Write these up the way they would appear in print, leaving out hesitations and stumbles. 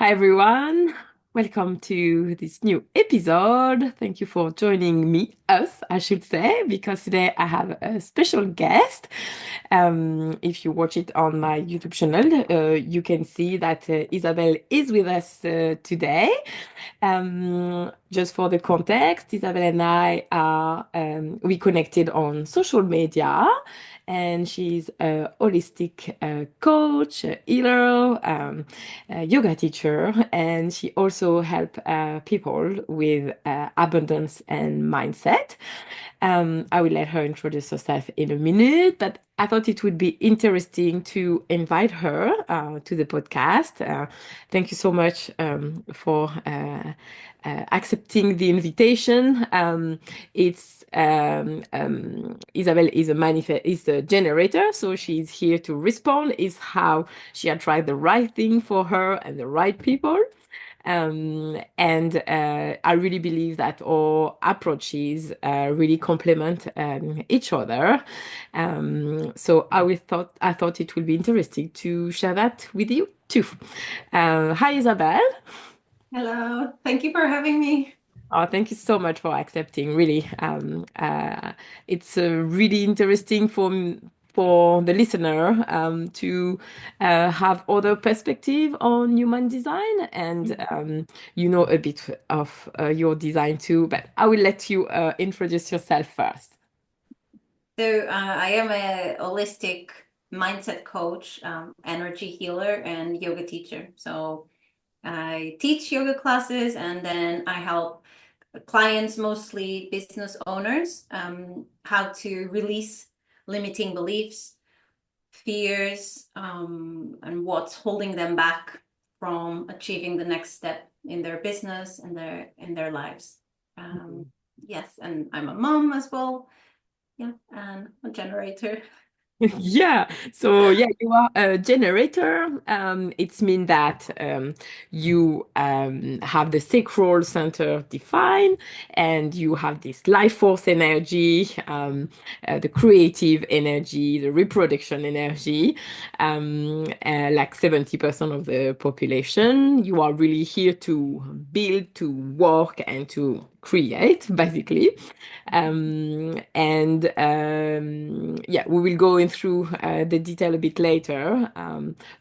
Hi everyone, welcome to this new episode. Thank you for joining me, us, I should say, because today I have a special guest. If you watch it on my YouTube channel, you can see that Isabel is with us today. Just for the context, Isabel and I are we connected on social media, and she's a holistic coach, a healer, a yoga teacher, and she also help people with abundance and mindset. I will let her introduce herself in a minute, but I thought it would be interesting to invite her to the podcast. Thank you so much for accepting the invitation. Isabel is a generator, so she's here to respond. Is how she attract the right thing for her and the right people. And I really believe that our approaches really complement each other. So I thought it would be interesting to share that with you too. Hi, Isabel. Hello, thank you for having me. Oh, thank you so much for accepting. Really, it's really interesting for the listener to have other perspective on human design, and you know a bit of your design too. But I will let you introduce yourself first. I am a holistic mindset coach, energy healer, and yoga teacher. So I teach yoga classes and then I help clients, mostly business owners, how to release limiting beliefs, fears, and what's holding them back from achieving the next step in their business and their lives. Um, yes, and I'm a mom as well. Yeah, and a generator. Yeah, so yeah, you are a generator. It's mean that you have the sacral center defined, and you have this life force energy, the creative energy, the reproduction energy. Like 70% of the population, you are really here to build, to work, and to create, basically. And yeah, we will go in through the detail a bit later.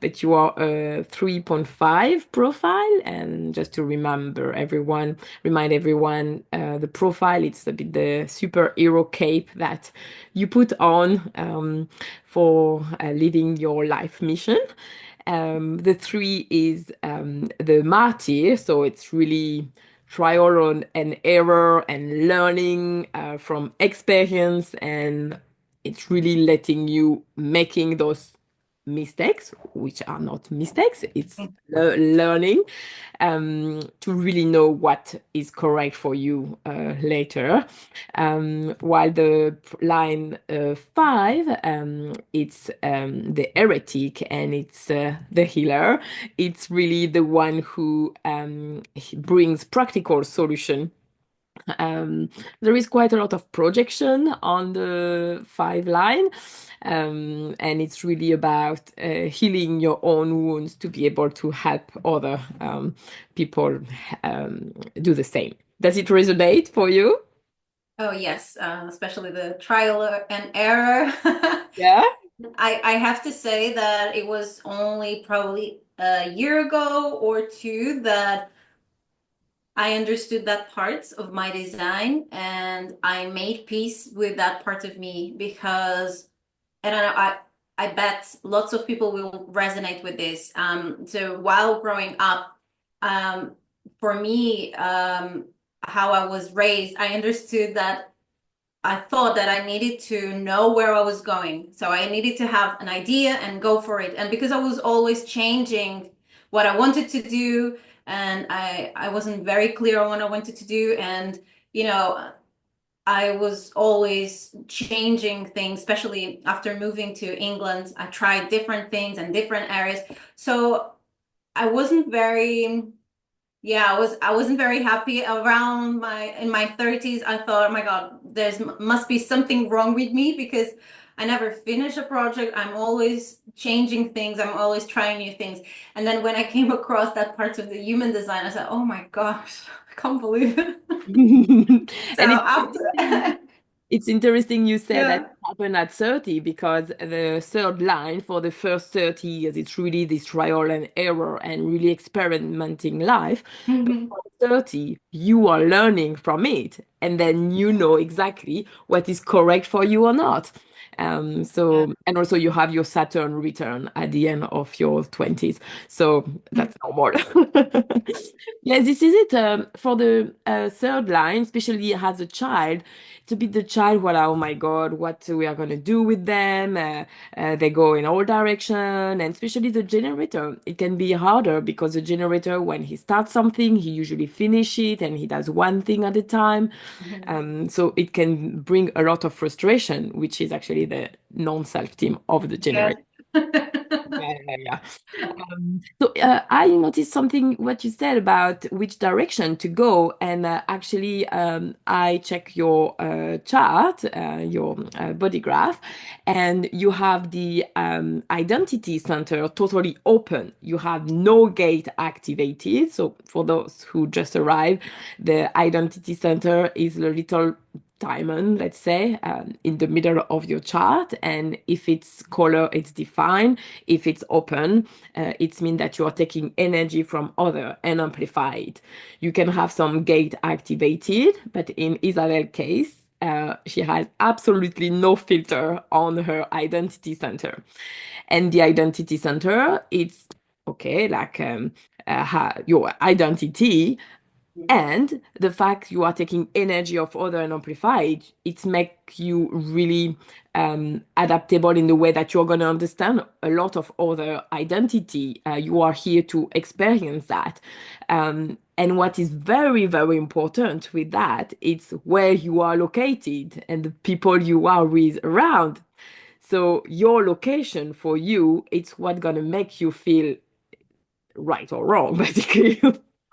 But you are a 3.5 profile, and just to remind everyone, the profile, it's a bit the superhero cape that you put on for living your life mission. The three is the martyr, so it's really trial and error and learning from experience, and it's really letting you making those mistakes, which are not mistakes, it's learning to really know what is correct for you later. While the line five, it's the heretic, and it's the healer. It's really the one who brings practical solution. um, there is quite a lot of projection on the five line, and it's really about healing your own wounds to be able to help other people do the same. Does it resonate for you? Oh yes, especially the trial and error. Yeah. I have to say that it was only probably a year ago or two that I understood that part of my design and I made peace with that part of me because and I bet lots of people will resonate with this. So while growing up, um, for me, how I was raised, I understood that I thought that I needed to know where I was going. So I needed to have an idea and go for it. And because I was always changing what I wanted to do, and I wasn't very clear on what I wanted to do, and you know, I was always changing things, especially after moving to England. I tried different things and different areas. So I wasn't very, yeah, I wasn't very happy around my in my 30s. I thought, oh my God, there's must be something wrong with me because I never finish a project. I'm always changing things. I'm always trying new things. And then when I came across that part of the human design, I said, oh my gosh, I can't believe it. So And after, it's interesting you said that yeah. it happened at 30 because the third line for the first 30 years, it's really this trial and error and really experimenting life. But Mhm. for 30, you are learning from it. And then you know exactly what is correct for you or not. Yeah. And also you have your Saturn return at the end of your 20s. So that's normal. Yes, this is it. For the third line, especially as a child, it's a bit the child, well, oh my God, what we are going to do with them. They go in all direction, and especially the generator. It can be harder because the generator, when he starts something, he usually finish it and he does one thing at a time. Mhm. So it can bring a lot of frustration, which is actually the non-self team of the Yes. generator. Yeah, yeah, yeah. I noticed something what you said about which direction to go, and actually, I check your chart, your body graph, and you have the identity center totally open. You have no gate activated. So for those who just arrived, the identity center is a little diamond, let's say, in the middle of your chart. And if it's color, it's defined. If it's open, it means that you are taking energy from other and amplify it. You can have some gate activated, but in Isabel's case, she has absolutely no filter on her identity center. And the identity center, it's okay, like your identity and the fact you are taking energy of other and amplify it, it make you really adaptable in the way that you're going to understand a lot of other identity. You are here to experience that. And what is very, very important with that, it's where you are located and the people you are with around. So your location for you, it's what gonna make you feel right or wrong, basically.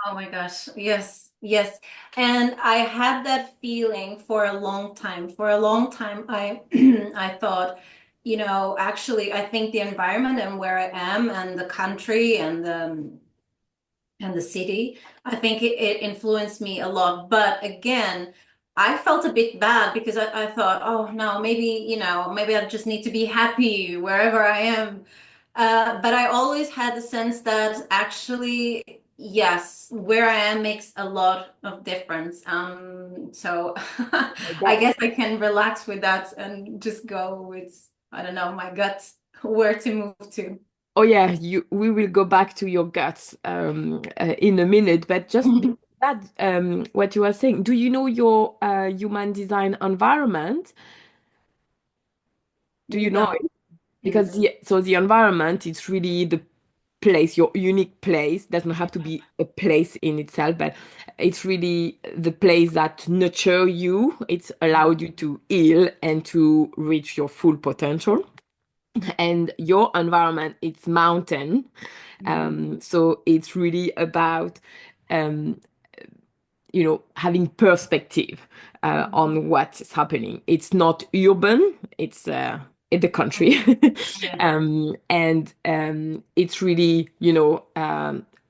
Oh my gosh. Yes. Yes. And I had that feeling for a long time. For a long time, I I thought, actually, I think the environment and where I am and the country and the city, I think it influenced me a lot. But again, I felt a bit bad because I thought, oh no, maybe I just need to be happy wherever I am. But I always had the sense that actually, yes, where I am makes a lot of difference. So I Yeah. guess I can relax with that and just go with, I don't know, my gut where to move to. Oh yeah, we will go back to your guts in a minute, but just before that, what you were saying, do you know your human design environment? Do you know No. it? Because the environment, it's really the place, your unique place. Doesn't have to be a place in itself, but it's really the place that nurture you. It's allowed you to heal and to reach your full potential. And your environment, it's mountain. So it's really about um, having perspective on what's happening. It's not urban, it's in the country. Yeah. And it's really,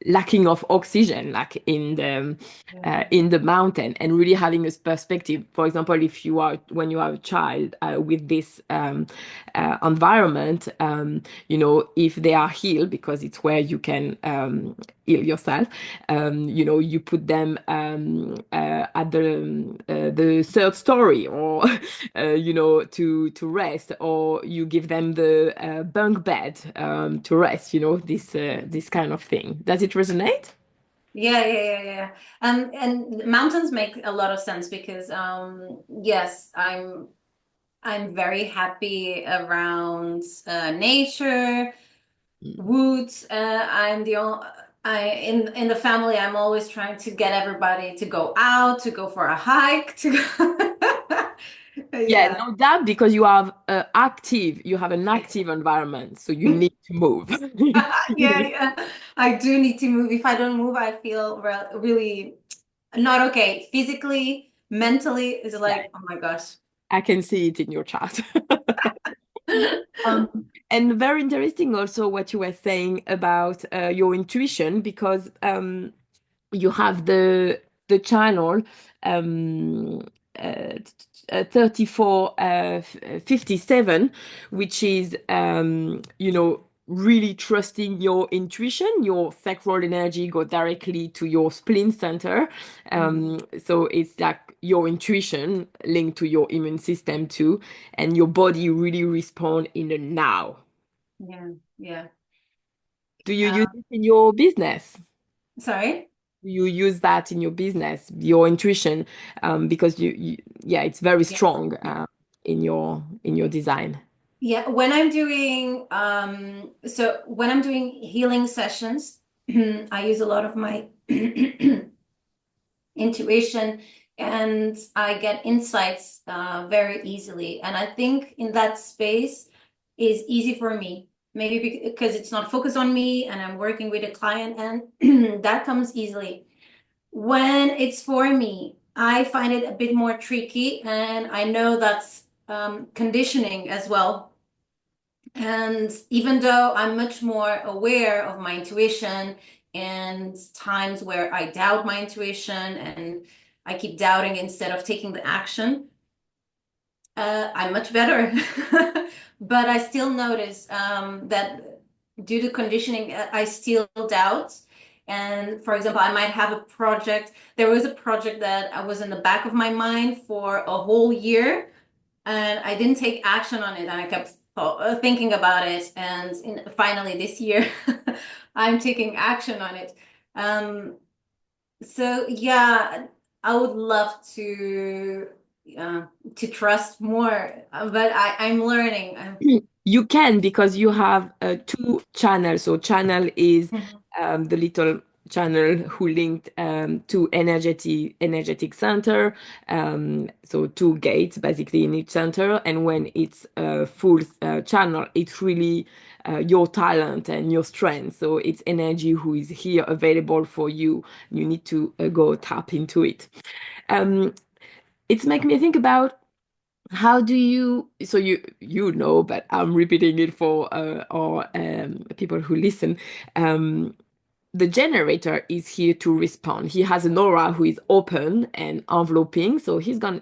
lacking of oxygen, like in the mountain, and really having a perspective. For example, if you are when you are a child with this environment, if they are healed, because it's where you can heal yourself, you put them at the third story, or to rest, or you give them the bunk bed to rest. This kind of thing. Does it resonate? Yeah, yeah, yeah, yeah. And mountains make a lot of sense because yes, I'm very happy around nature, woods. I'm the only I in the family, I'm always trying to get everybody to go out, to go for a hike, to go. Yeah, Yeah. no doubt, because you have an active environment, so you need to move. Yeah, yeah. I do need to move. If I don't move, I feel really not okay. Physically, mentally, it's Yeah, like, oh my gosh. I can see it in your chart. And very interesting also what you were saying about your intuition, because you have the channel um, 3457, which is really trusting your intuition. Your sacral energy go directly to your spleen center. Mhm. So it's like your intuition linked to your immune system too, and your body really respond in the now. Yeah, yeah. Do you use Uh, it in your business? sorry? You use that in your business, your intuition, because yeah, it's very Yeah. strong in your design. Yeah, when I'm doing so when I'm doing healing sessions, I use a lot of my intuition, and I get insights very easily. And I think in that space is easy for me. Maybe because it's not focused on me and I'm working with a client, and that comes easily. When it's for me, I find it a bit more tricky, and I know that's conditioning as well. And even though I'm much more aware of my intuition and times where I doubt my intuition and I keep doubting instead of taking the action, I'm much better. But I still notice that due to conditioning, I still doubt. And for example, I might have a project. There was a project that I was in the back of my mind for a whole year, and I didn't take action on it, and I kept thinking about it. And finally, this year, I'm taking action on it. Um, so yeah, I would love uh, to trust more, but I'm learning. You can, because you have two channels. So channel is Mhm. the little channel who linked to energetic center. So two gates basically in each center. And when it's a full channel, it's really your talent and your strength. So it's energy who is here available for you. You need to go tap into it. Um, it's make me think about how do you, so you know, but I'm repeating it for our people who listen. Um, the generator is here to respond. He has an aura who is open and enveloping, so he's gonna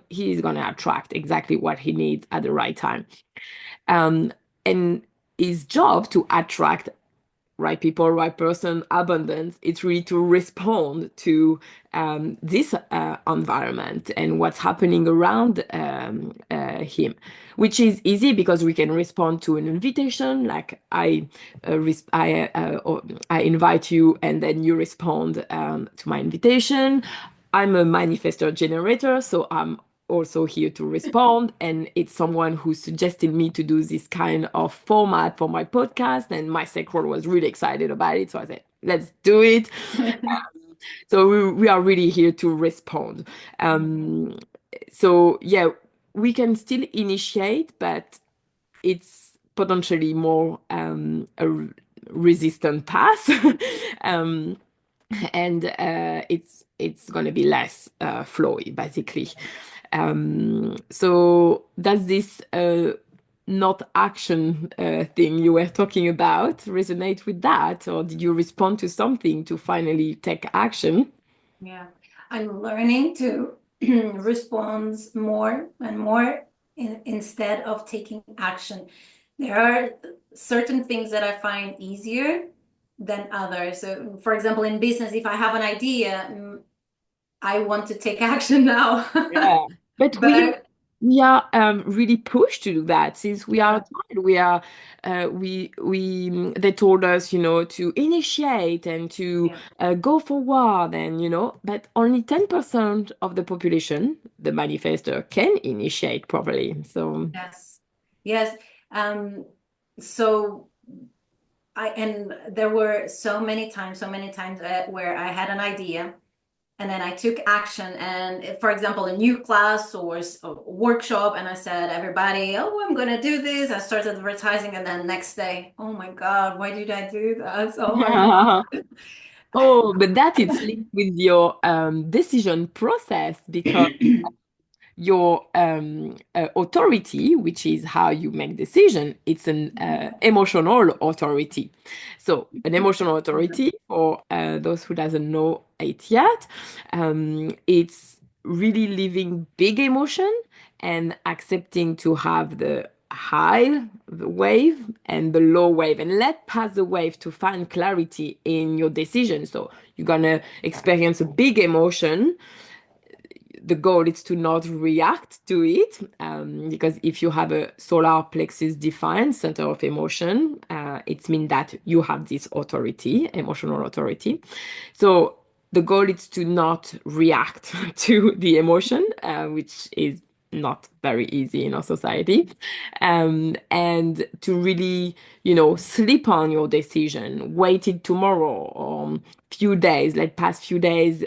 attract exactly what he needs at the right time. Um, and his job to attract right people, right person, abundance. It's really to respond to this environment and what's happening around him, which is easy because we can respond to an invitation, like I invite you, and then you respond to my invitation. I'm a manifestor generator, so I'm also here to respond. And it's someone who suggested me to do this kind of format for my podcast, and my sacral was really excited about it. So I said, let's do it. So we are really here to respond. Um, so yeah, we can still initiate, but it's potentially more resistant path. um, and it's going to be less flowy basically. So does this not action thing you were talking about resonate with that, or did you respond to something to finally take action? Yeah, I'm learning to respond more and more instead of taking action. There are certain things that I find easier than others. So, for example, in business, if I have an idea, I want to take action now. Yeah. But But we are really pushed to do that since we are yeah, tired. We are they told us, to initiate and to yeah, go forward, and but only 10% of the population, the manifestor, can initiate properly. So yes, yes. Um, so and there were so many times where I had an idea and then I took action. And for example, a new class or a workshop, and I said, everybody, oh, I'm gonna do this. I started advertising, and then next day, oh my God, why did I do that? Oh my oh, but that it's linked with your decision process, because God. your authority, which is how you make decision, it's an emotional authority. So an emotional authority, for those who doesn't know it yet, it's really living big emotion and accepting to have the high the wave and the low wave, and let pass the wave to find clarity in your decision. So you're gonna experience a big emotion. The goal is to not react to it, because if you have a solar plexus defined center of emotion, it means that you have this authority, emotional authority. So the goal is to not react to the emotion, which is not very easy in our society, and to really, sleep on your decision, wait it tomorrow or few days, like past few days,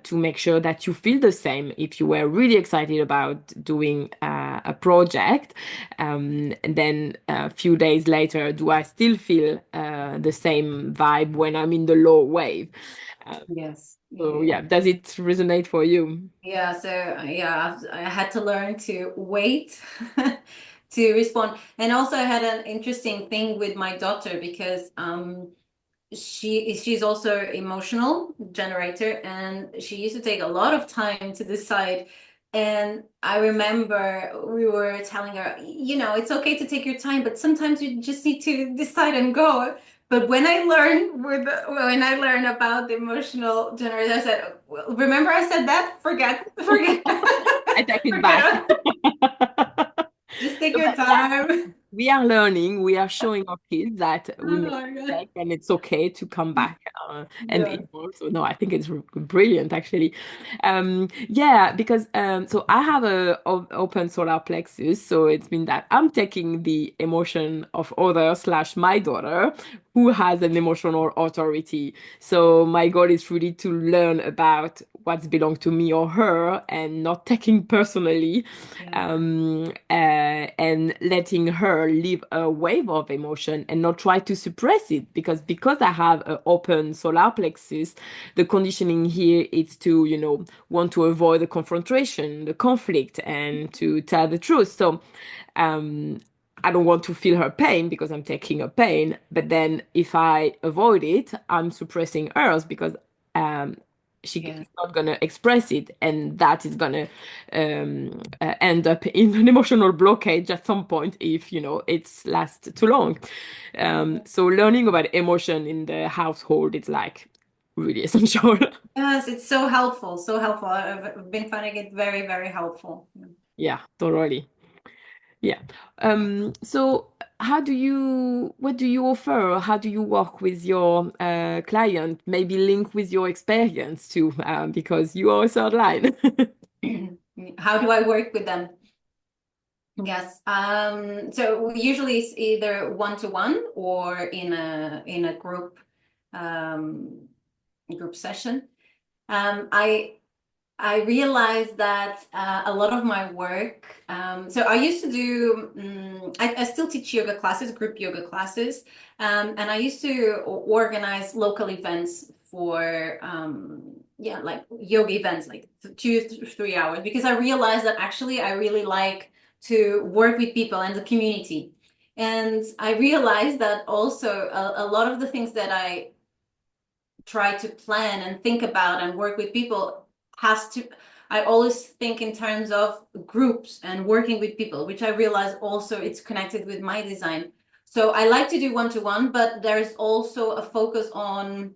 to make sure that you feel the same. If you were really excited about doing a project, and then a few days later, do I still feel the same vibe when I'm in the low wave? Uh, Yes. so Yeah. yeah, does it resonate for you? Yeah, so yeah, I had to learn to wait to respond. And also I had an interesting thing with my daughter because she's also emotional generator, and she used to take a lot of time to decide. And I remember we were telling her, it's okay to take your time, but sometimes you just need to decide and go. But when I learned about the emotional generator, I said, well, remember I said that? Forget, I take it back. forget. Just take your But yeah, time. we are learning, we are showing our kids that we Oh make my God. mistakes and it's okay to come back and Yeah. evolve. So no, I think it's brilliant actually. Yeah, because so I have a open solar plexus, so it's been that I'm taking the emotion of other slash my daughter who has an emotional authority. So my goal is really to learn about what's belong to me or her and not taking personally, Yeah. and letting her live a wave of emotion and not try to suppress it, because I have an open solar plexus, the conditioning here is to want to avoid the confrontation, the conflict, and to tell the truth. So um I don't want to feel her pain because I'm taking her pain, but then if I avoid it, I'm suppressing hers because um she Yeah. is not going to express it, and that is going to end up in an emotional blockage at some point if it's last too long. So learning about emotion in the household is like really essential. Yes, it's so helpful, so helpful. I've been finding it very, very helpful. Yeah, totally. Yeah. So what do you offer? How do you work with your client? Maybe link with your experience too, because you are a third line. How do I work with them? Yes. So usually it's either one-to-one or in a um, group session. I realized that a lot of my work. So I used to do. I still teach yoga classes, group yoga classes, and I used to organize local events for yeah, like yoga events, like 2 3 hours, because I realized that actually I really like to work with people and the community, and I realized that also a lot of the things that I try to plan and think about and work with people has to I always think in terms of groups and working with people, which I realize also it's connected with my design. So I like to do one-to-one, but there's also a focus on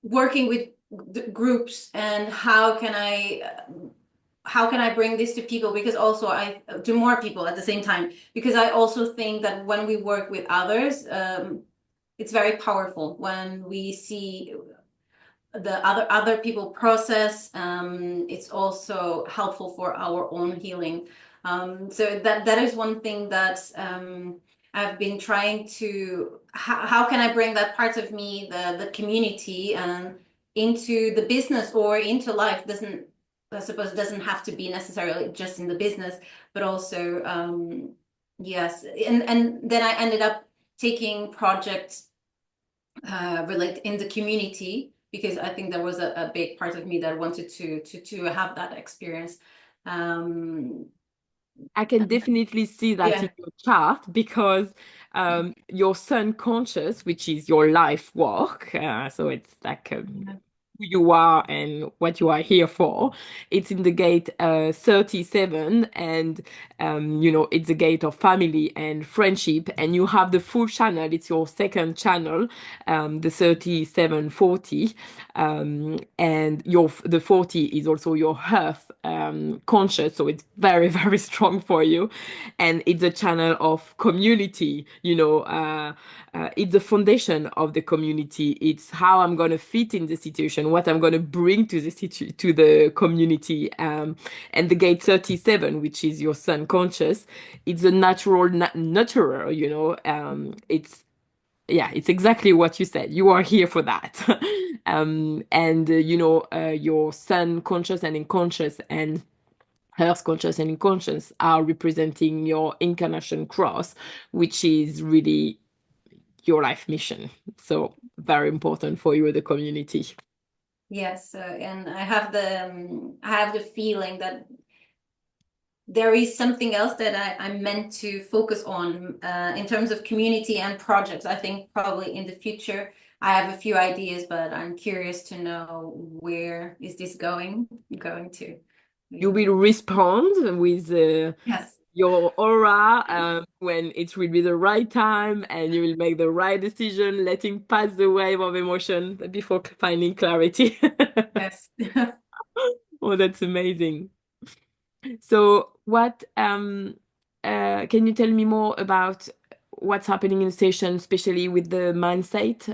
working with groups and how can I bring this to people, because also I to more people at the same time, because I also think that when we work with others, it's very powerful when we see the other people process. It's also helpful for our own healing. So that is one thing that I've been trying to how can I bring that part of me, the community, into the business or into life. Doesn't I suppose it doesn't have to be necessarily just in the business, but also yes. And then I ended up taking projects relate in the community, because I think there was a big part of me that wanted to have that experience. Um, I can definitely see that in yeah, your chart because your sun conscious, which is your life work, so it's like yeah, who you are and what you are here for. It's in the gate 37, and it's a gate of family and friendship, and you have the full channel. It's your second channel, the 3740, and the 40 is also your health conscious, so it's very very strong for you, and it's a channel of community. It's the foundation of the community. It's how I'm going to fit in the situation, what I'm going to bring to to the community. And the gate 37, which is your sun conscious, it's a natural nurturer. It's yeah, it's exactly what you said. You are here for that. And your sun conscious and unconscious and earth conscious and unconscious are representing your incarnation cross, which is really your life mission. So very important for you, the community. yes, and I have the feeling that there is something else that I'm meant to focus on in terms of community and projects. I think probably in the future I have a few ideas, but I'm curious to know where is this going to. You Yeah. will respond with Yes. your aura when it will be the right time, and you will make the right decision, letting pass the wave of emotion before finding clarity. Yes. Oh, that's amazing. So, what can you tell me more about what's happening in the station, especially with the mindset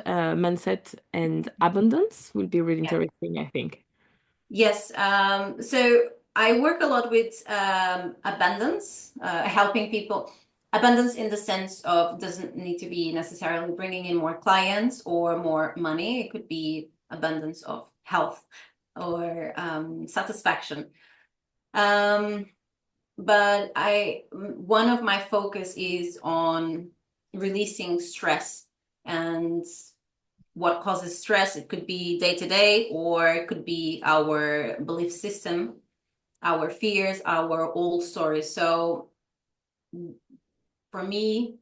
and abundance? Will be really Yeah. interesting, I think. Yes. So I work a lot with abundance, helping people. Abundance in the sense of doesn't need to be necessarily bringing in more clients or more money. It could be abundance of health or satisfaction. Um, but one of my focus is on releasing stress and what causes stress. It could be day to day, or it could be our belief system, our fears, our old stories. So for me,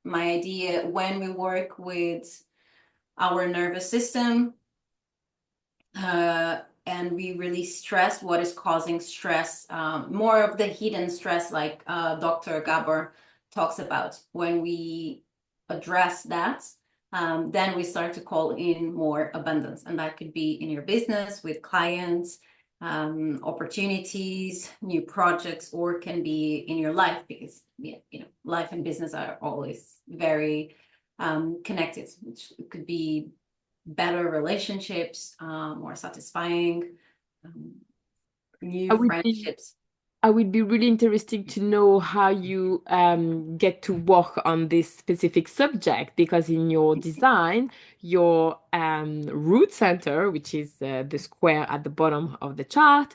my idea when we work with our nervous system, and we release stress, what is causing stress, more of the hidden stress, like Dr. Gabor talks about. When we address that, then we start to call in more abundance. And that could be in your business with clients, opportunities, new projects, or can be in your life because yeah, life and business are always very connected, which could be better relationships, more satisfying, um, I new would be friendships. I would be really interested to know how you get to work on this specific subject, because in your design, your root center, which is the square at the bottom of the chart,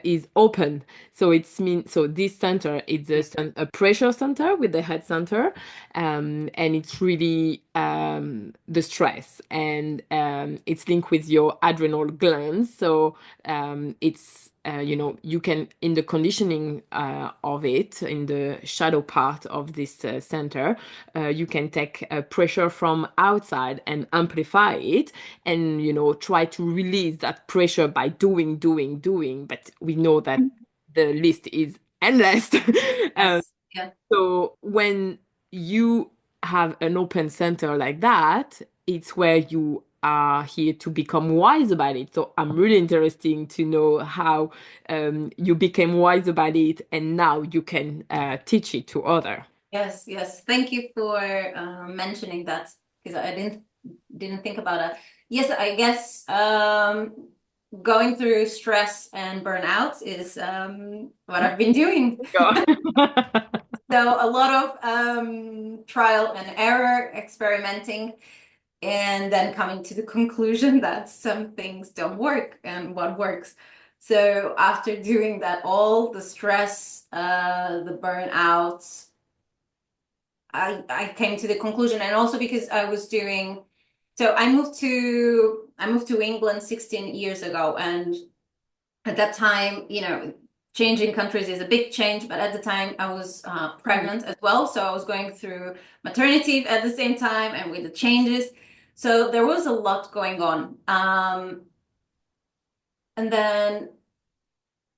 is open. So this center is a pressure center with the head center, and it's really the stress, and it's linked with your adrenal glands. So it's you can, in the conditioning of it, in the shadow part of this center, you can take pressure from outside and amplify it, and try to release that pressure by doing, but we know that the list is endless. um, Yes. Yeah. so when you have an open center like that, it's where you are here to become wise about it. So I'm really interested to know how you became wise about it, and now you can teach it to other. Yes. Yes. Thank you for mentioning that because I didn't think about that. Yes, I guess going through stress and burnout is what I've been doing. Yeah. So a lot of trial and error, experimenting, and then coming to the conclusion that some things don't work and what works. So after doing that, all the stress, the burnout, I came to the conclusion, and also because I was doing So I moved to England 16 years ago, and at that time, changing countries is a big change, but at the time I was Mm. pregnant as well, so I was going through maternity at the same time and with the changes. So there was a lot going on. And then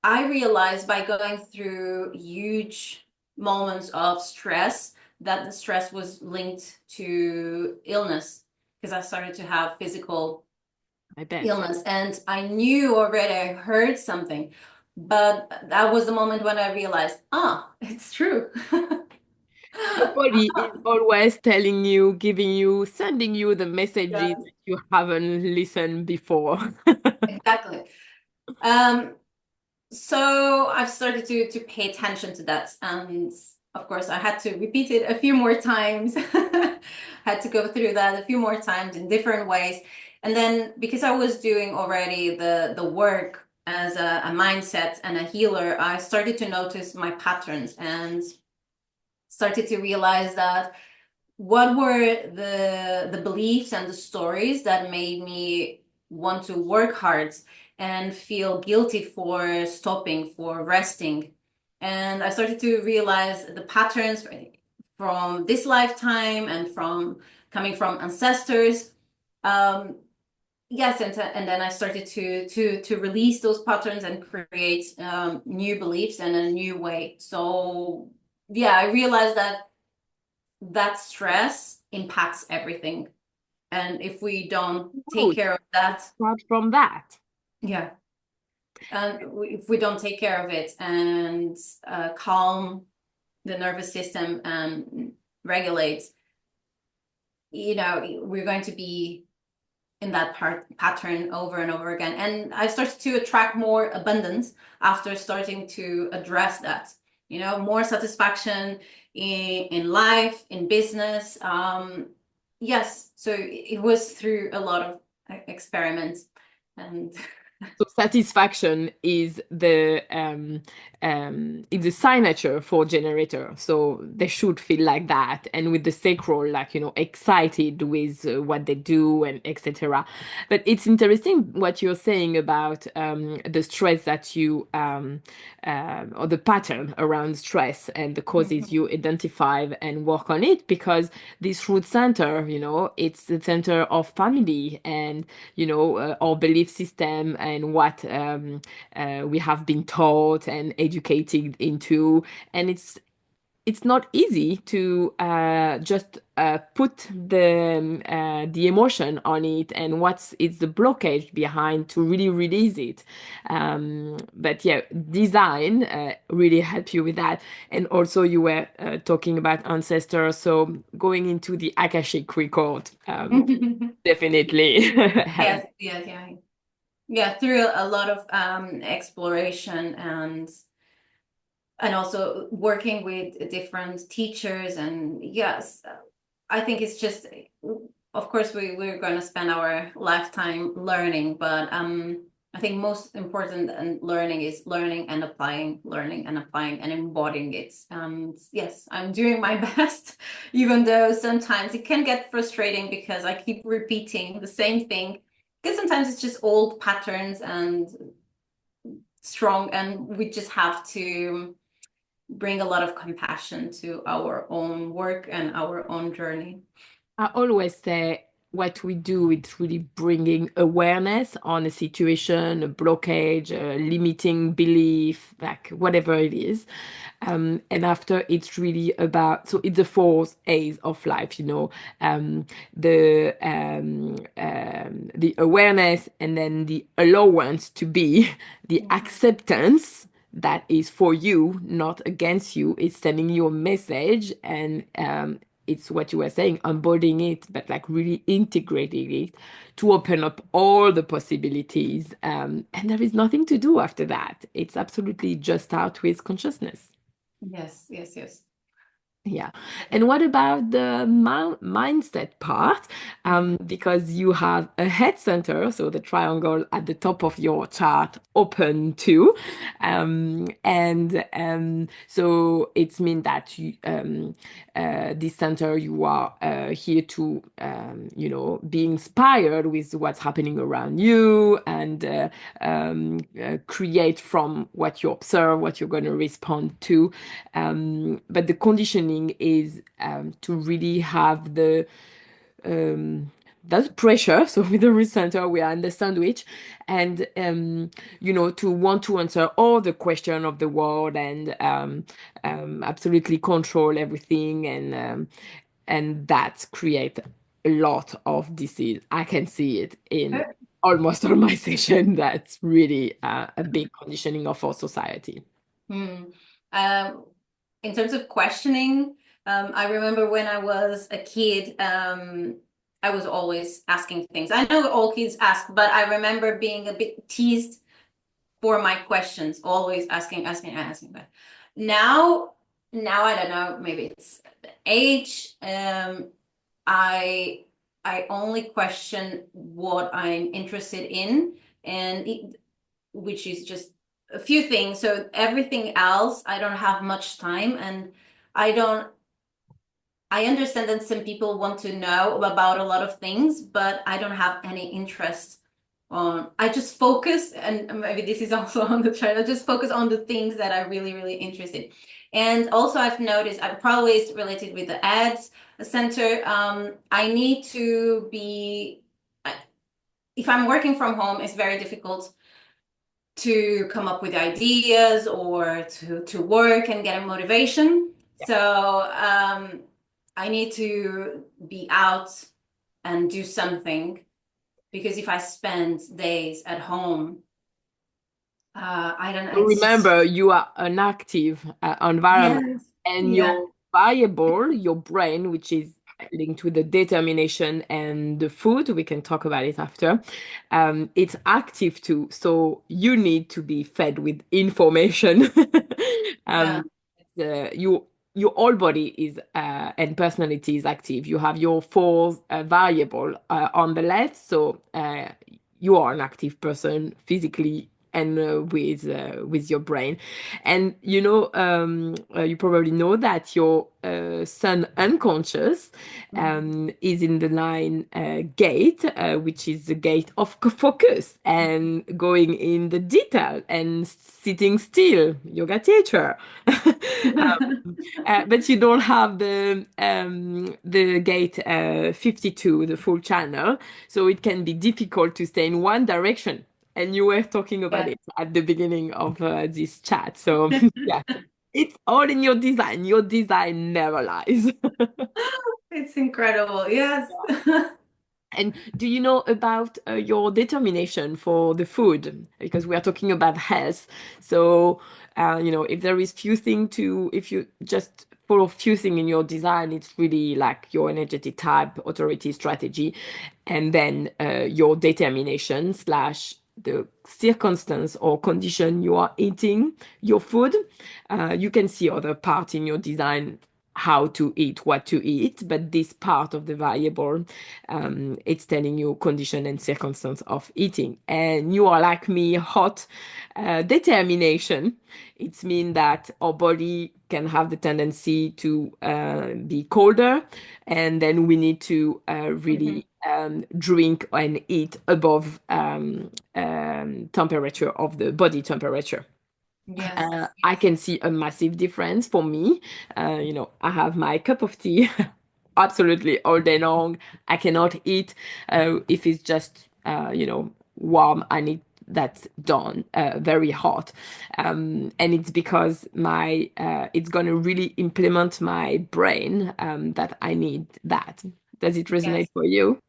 I realized by going through huge moments of stress that the stress was linked to illness because I started to have physical I bet. illness, and I knew already, I heard something, but that was the moment when I realized, it's true. Your body is always telling you, giving you, sending you the messages Yes, that you haven't listened before. exactly. Um, so I've started to pay attention to that, and of course, I had to repeat it a few more times. Had to go through that a few more times in different ways, and then because I was doing already the work as a mindset and a healer, I started to notice my patterns and started to realize that what were the beliefs and the stories that made me want to work hard and feel guilty for stopping, for resting. And I started to realize the patterns from this lifetime and from coming from ancestors. Yes, and then I started to release those patterns and create new beliefs and a new way. So yeah, I realized that stress impacts everything. And if we don't take Good. care of that, Start from that. yeah, and if we don't take care of it and calm the nervous system and regulate, we're going to be in that pattern over and over again. And I started to attract more abundance after starting to address that. More satisfaction in life, in business. Yes, so it was through a lot of experiments, and So satisfaction is the signature for generator. So they should feel like that, and with the sacral, like excited with what they do and etc. But it's interesting what you're saying about the stress that you or the pattern around stress and the causes you identify and work on it, because this root center, it's the center of family and our belief system and what we have been taught and educated into. And it's not easy to just put the emotion on it and it's the blockage behind to really release it. But yeah, design really help you with that. And also you were talking about ancestors, so going into the Akashic record definitely help. yes, yes, yeah, yeah, through a lot of exploration and also working with different teachers. And yes, I think it's just, of course, we're going to spend our lifetime learning, but I think most important and learning is learning and applying and embodying it. Yes, I'm doing my best, even though sometimes it can get frustrating because I keep repeating the same thing. Because sometimes it's just old patterns and strong, and we just have to bring a lot of compassion to our own work and our own journey. I always say what we do is really bringing awareness on a situation, a blockage, a limiting belief, like whatever it is. And after it's really about, so it's the four A's of life, the awareness and then the allowance to be, the acceptance that is for you, not against you. It's sending you a message, and it's what you were saying, embodying it, but like really integrating it to open up all the possibilities. And there is nothing to do after that. It's absolutely just start with consciousness. Yes, yes, yes. Yeah. And what about the mindset part? Because you have a head center, so the triangle at the top of your chart open too. So it's mean that this center, you are here to, be inspired with what's happening around you and create from what you observe, what you're going to respond to. But the conditioning is to really have um, that's pressure. So with the recenter, we are in the sandwich, and to want to answer all the question of the world and absolutely control everything, and that create a lot of disease. I can see it in almost all my session. That's really a big conditioning of our society. Hmm. Um, in terms of questioning, I remember when I was a kid, I was always asking things. I know all kids ask, but I remember being a bit teased for my questions, always asking. But now, now I don't know, maybe it's the age. I I only question what I'm interested in, and which is just a few things. So everything else, I don't have much time, and I don't. I understand that some people want to know about a lot of things, but I don't have any interest on. I just focus, and maybe this is also on the chart. I just focus on the things that are really, really interested. And also, I've noticed, I'm probably it's related with the ads center. I need to be. If I'm working from home, it's very difficult to come up with ideas or to work and get a motivation. So I need to be out and do something because if I spend days at home, I don't know. It's just Remember, you are an active environment, yes, and yeah, your variable, your brain, which is linked to the determination and the food, we can talk about it after, it's active too. So you need to be fed with information. yeah. um, your whole body is and personality is active. You have your four variable on the left, so you are an active person physically and with your brain. And you probably know that your sun unconscious Mhm. is in the line gate, which is the gate of focus and going in the detail and sitting still, yoga teacher. But you don't have the gate 52, the full channel, so it can be difficult to stay in one direction. And you were talking about Yeah. it at the beginning of this chat. So yeah, it's all in your design. Your design never lies. It's incredible. Yes. And do you know about your determination for the food? Because we are talking about health. So, if there is few thing to, if you just follow few thing in your design, it's really like your energetic type, authority, strategy, and then your determination slash the circumstance or condition you are eating your food. You can see other part in your design how to eat, what to eat, but this part of the variable, it's telling you condition and circumstance of eating. And you are like me, hot determination. It means that our body can have the tendency to be colder, and then we need to Mhm. really drink and eat above temperature of the body temperature. Yes. I can see a massive difference for me. I have my cup of tea absolutely all day long. I cannot eat if it's just, warm. I need that done very hot. And it's because it's going to really implement my brain that I need that. Does it resonate Yes. for you?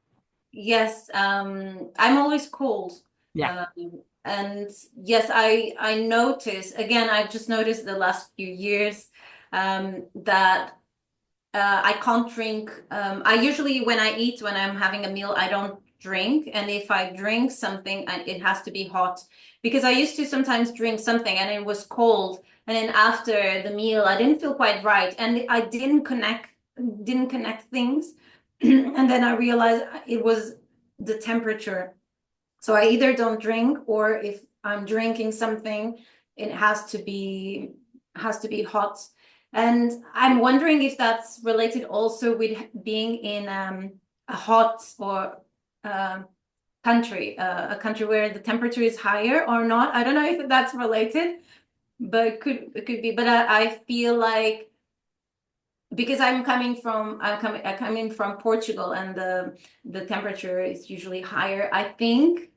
Yes, I'm always cold. Yeah. And yes, I notice again, I've just noticed the last few years that I can't drink. I usually, when I eat, when I'm having a meal, I don't drink. And if I drink something, it has to be hot because I used to sometimes drink something and it was cold and then after the meal, I didn't feel quite right, and I didn't connect things, and then I realized it was the temperature. So I either don't drink, or if I'm drinking something, it has to be hot. And I'm wondering if that's related also with being in a hot or um country, a country where the temperature is higher or not. I don't know if that's related, but it could be. But I feel like, because I'm coming from Portugal, and the temperature is usually higher. I think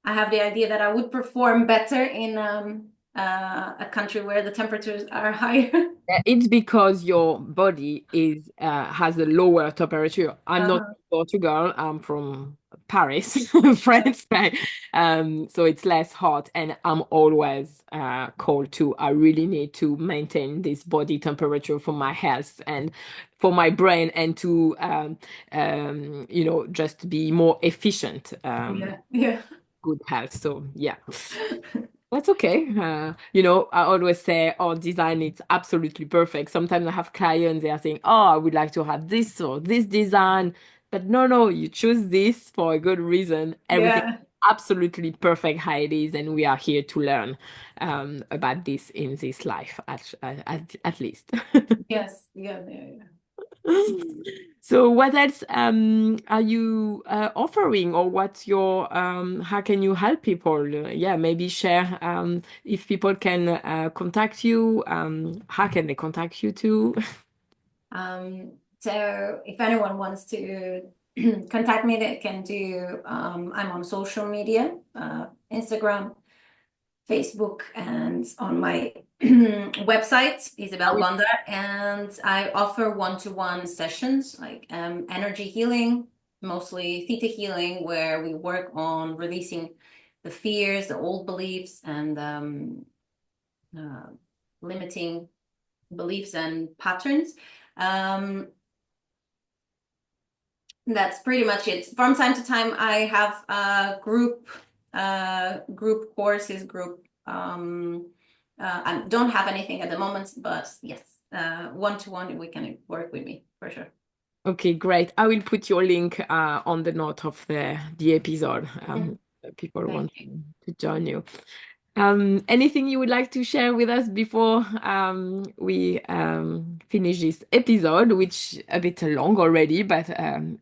I have the idea that I would perform better in a country where the temperatures are higher. It's because your body is has a lower temperature. I'm not Uh-huh. from Portugal. I'm from Paris, France, right? So it's less hot, and I'm always cold too. I really need to maintain this body temperature for my health and for my brain, and to just be more efficient. Yeah, yeah, Good health. So yeah. That's okay. I always say, oh, design is absolutely perfect. Sometimes I have clients, they are saying, oh, I would like to have this or this design. But no, no, you choose this for a good reason. Everything yeah. absolutely perfect how it is. And we are here to learn about this in this life, at least. Yes, yeah, yeah, yeah. So what else are you offering, or what's your how can you help people? Yeah, maybe share if people can contact you, how can they contact you too? So if anyone wants to contact me, they can do. I'm on social media, Instagram, Facebook, and on my website, Ah Isabel oui. Gondar. And I offer one-to-one sessions, like energy healing, mostly theta healing, where we work on releasing the fears, the old beliefs, and uh, limiting beliefs and patterns. Um, that's pretty much it. From time to time, I have group courses, group. I don't have anything at the moment, but yes, one-to-one, we can work with me for sure. Okay, great. I will put your link on the note of the episode. Mhm. People Thank want you. to join you. Anything you would like to share with us before we finish this episode, which a bit long already, but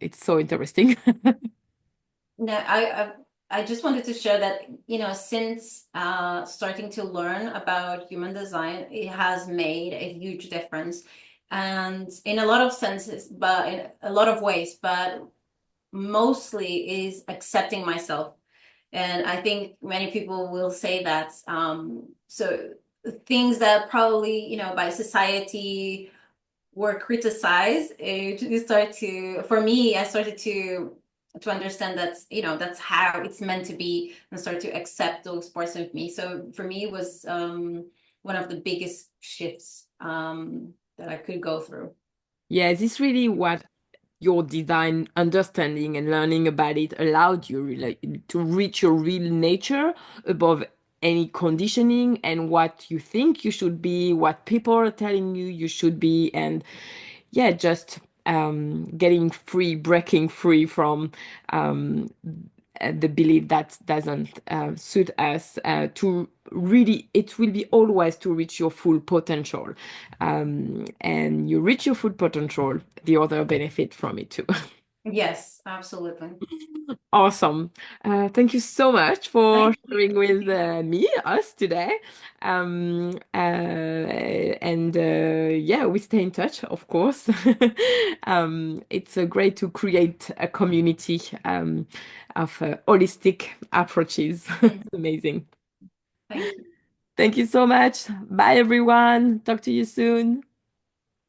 it's so interesting. No, I just wanted to share that, since starting to learn about human design, it has made a huge difference, and in a lot of senses, but in a lot of ways, but mostly is accepting myself. And I think many people will say that. So things that probably, by society were criticized, you start to, for me, I started to understand that, that's how it's meant to be, and start to accept those parts of me. So for me, it was one of the biggest shifts that I could go through. Yeah, this is really what your design understanding and learning about it allowed you really to reach your real nature above any conditioning and what you think you should be, what people are telling you you should be, and yeah, just getting free, breaking free from the belief that doesn't suit us, to really, it will be always to reach your full potential. And you reach your full potential, the other benefit from it too. Yes, absolutely. Awesome. Thank you so much for Thank you. sharing with us today. And yeah, we stay in touch, of course. It's great to create a community of holistic approaches. Mhm. It's amazing. Thank you. Thank you so much. Bye, everyone. Talk to you soon.